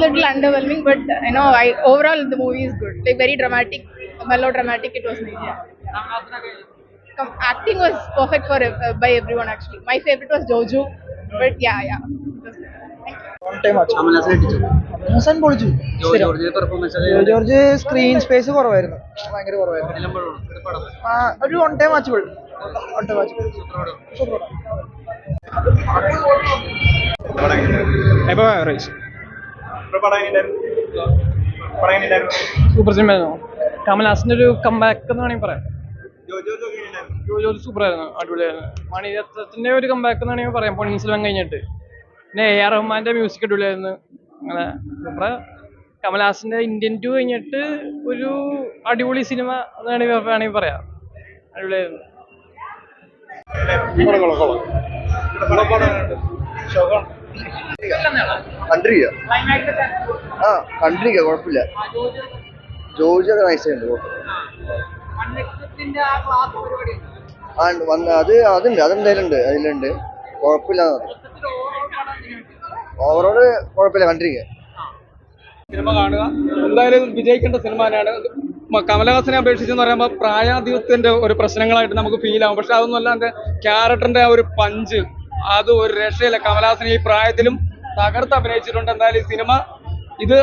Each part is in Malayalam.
little underwhelming, but overall the movie is good. Like very dramatic, melodramatic. It was nice. Yeah. Acting was perfect for by everyone actually. My favorite was Jojo, but yeah. It was good. Thank you. One time watch. Hasan പൊളിച്ചു. സ്ഥിരം. ജോർജ് സ്ക്രീൻ സ്പേസ് കുറവായിരുന്നു, ഭയങ്കര കുറവായിരുന്നു. ഒരു one time watchable. One time watchable. Super super സിനിമയായിരുന്നു. കമൽഹാസന്റെ ഒരു കംബാക്ക് എന്ന് വേണമെങ്കിൽ പറയാം. ജോജോ സൂപ്പർ ആയിരുന്നു, അടിപൊളിയായിരുന്നു. മണിരത്നത്തിന്റെ ഒരു കംബാക്ക് എന്ന് വേണമെങ്കിൽ പറയാം, പൊന്നിയിൻ സെൽവൻ കഴിഞ്ഞിട്ട്. പിന്നെ എ ആർ റഹ്മാന്റെ മ്യൂസിക് അടിപൊളിയായിരുന്നു. അങ്ങനെ സൂപ്പർ. കമൽഹാസന്റെ ഇന്ത്യൻ ടു കഴിഞ്ഞിട്ട് ഒരു അടിപൊളി സിനിമ വേണമെങ്കിൽ പറയാം, അടിപൊളിയായിരുന്നു. കണ്ടിരിക്കുക, കുഴപ്പമില്ല. ജോർജ് നൈസ് ഉണ്ട്. അതെന്തായാലും ഉണ്ട്, അതിലുണ്ട്. കുഴപ്പമില്ല. ഓവറോള് കുഴപ്പമില്ല, കണ്ടിരിക്കുക. സിനിമ കാണുക, എന്തായാലും വിജയിക്കേണ്ട സിനിമ തന്നെയാണ്. കമലഹാസനെ അപേക്ഷിച്ചെന്ന് പറയുമ്പോൾ പ്രായാധിക്യത്തിന്റെ ഒരു പ്രശ്നങ്ങളായിട്ട് നമുക്ക് ഫീൽ ആവും. പക്ഷെ അതൊന്നുമല്ല, എൻ്റെ ക്യാരക്ടറിന്റെ ആ ഒരു പഞ്ച്, അത് ഒരു രക്ഷയില്ല. കമലഹാസൻ ഈ പ്രായത്തിലും തകർത്ത് അഭിനയിച്ചിട്ടുണ്ട്. എന്തായാലും ഈ സിനിമ ഇത്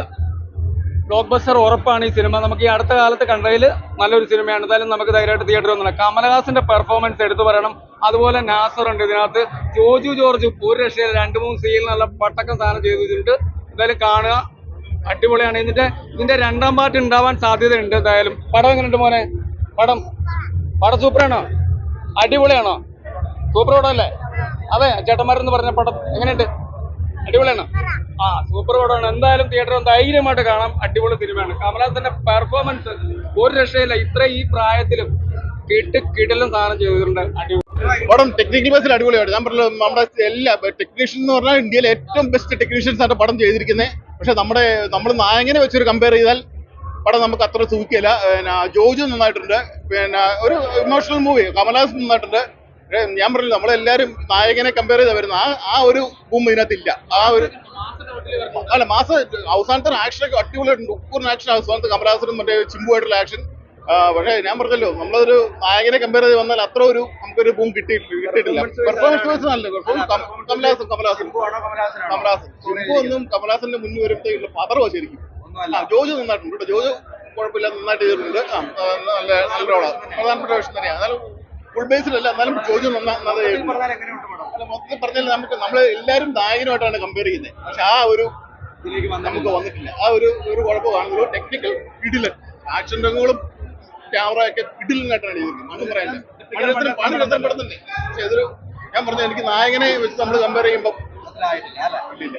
ബ്ലോക്ക് ബസ്റ്റർ ഉറപ്പാണ്. ഈ സിനിമ നമുക്ക് ഈ അടുത്ത കാലത്ത് കണ്ടതിൽ നല്ലൊരു സിനിമയാണ്. എന്തായാലും നമുക്ക് ധൈര്യമായിട്ട് തിയേറ്ററിൽ വന്നില്ല. കമലഹാസന്റെ പെർഫോമൻസ് എടുത്തു പറയണം. അതുപോലെ നാസർ ഉണ്ട് ഇതിനകത്ത്. ജോജു ജോർജ് ഒരു രക്ഷയിൽ 2-3 സീനിൽ നല്ല പട്ടക്കം സാധനം ചെയ്തിട്ടുണ്ട്. എന്തായാലും കാണുക, അടിപൊളിയാണ്. ഇതിന്റെ രണ്ടാം പാർട്ട് ഉണ്ടാവാൻ സാധ്യതയുണ്ട്. എന്തായാലും പടം എങ്ങനെയുണ്ട് മോനെ? പടം സൂപ്പറാണോ? അടിപൊളിയാണോ? സൂപ്പർ പടം അല്ലേ? അതെ, ചേട്ടന്മാരെന്ന് പറഞ്ഞ പടം എങ്ങനെയുണ്ട്? അടിപൊളിയാണോ? സൂപ്പർ പടമാണ്. എന്തായാലും തിയേറ്ററിൽ ധൈര്യമായിട്ട് കാണാം. അടിപൊളി സിനിമയാണ്. കമലഹാസന്റെ പെർഫോമൻസ് ഒരു രക്ഷയില്ല. ഈ പ്രായത്തിലും കിടലും സാധനം ചെയ്തിട്ടുണ്ട്. അടിപൊളി പടം ടെക്നിക്കൽ ബേസിൽ അടിപൊളിയാണ്. ഞാൻ പറഞ്ഞത് നമ്മുടെ എല്ലാ ടെക്നീഷ്യൻ എന്ന് പറഞ്ഞാൽ ഇന്ത്യയിലെ ഏറ്റവും ബെസ്റ്റ് ടെക്നീഷ്യൻസ് ആണ് പടം ചെയ്തിരിക്കുന്നത്. പക്ഷെ നമ്മൾ നായകനെ വെച്ചൊരു കമ്പയർ ചെയ്താൽ പടം നമുക്ക് അത്ര സൂക്കില്ല. പിന്നെ ജോജു നന്നായിട്ടുണ്ട്. പിന്നെ ഒരു ഇമോഷണൽ മൂവി. കമൽഹാസൻ നന്നായിട്ടുണ്ട്. ഞാൻ പറഞ്ഞില്ല, നമ്മളെല്ലാവരും നായകനെ കമ്പയർ ചെയ്താൽ വരുന്നത് ആ ഒരു ബൂം ഇതിനകത്തില്ല. മാസം അവസാനത്തെ ആക്ഷനൊക്കെ അടിപൊളിയായിട്ടുണ്ട്. ഉപ്പൂറിന് ആക്ഷൻ അവസാനത്തെ കമൽഹാസനും മറ്റേ ചിമ്പുമായിട്ടുള്ള ആക്ഷൻ. പക്ഷേ ഞാൻ പറഞ്ഞല്ലോ, നമ്മളൊരു നായകനെ കമ്പയർ ചെയ്ത് വന്നാൽ അത്ര നമുക്കൊരു ബൂം കിട്ടിയിട്ടില്ല. പെർഫോമൻസ് നല്ല കമൽഹാസൻ ചിമ്പു ഒന്നും കമൽഹാസന്റെ മുന്നിൽ വരുമ്പോഴത്തേക്കുള്ള പതറോ ശരിക്കും. ജോജു നന്നായിട്ടുണ്ട് കേട്ടോ. ജോജു കുഴപ്പമില്ല, നന്നായിട്ട് ചെയ്തിട്ടുണ്ട്. നല്ല റോളാണ്, പ്രധാനപ്പെട്ട വിഷയം തന്നെയാണ്. എന്നാലും ഫുൾ ബേസിലല്ല, എന്നാലും ജോജു മൊത്തത്തിൽ പറഞ്ഞാൽ നമ്മൾ എല്ലാവരും നായകനുമായിട്ടാണ് കമ്പയർ ചെയ്യുന്നത്. പക്ഷെ ആ ഒരു നമുക്ക് വന്നിട്ടില്ല. ആ ഒരു കുഴപ്പം കാണുന്നുള്ളൂ. ടെക്നിക്കൽ ഇടിലൻ, ആക്ഷൻ രംഗങ്ങളും ക്യാമറയൊക്കെ ഇടിലനായിട്ടാണ് ചെയ്തിരിക്കുന്നത്. ഒന്നും പറയാനില്ല. പണി പെടുന്നുണ്ട്. പക്ഷെ ഞാൻ പറഞ്ഞു, എനിക്ക് നായകനെ വെച്ച് നമ്മൾ കമ്പയർ ചെയ്യുമ്പോൾ ഇല്ല.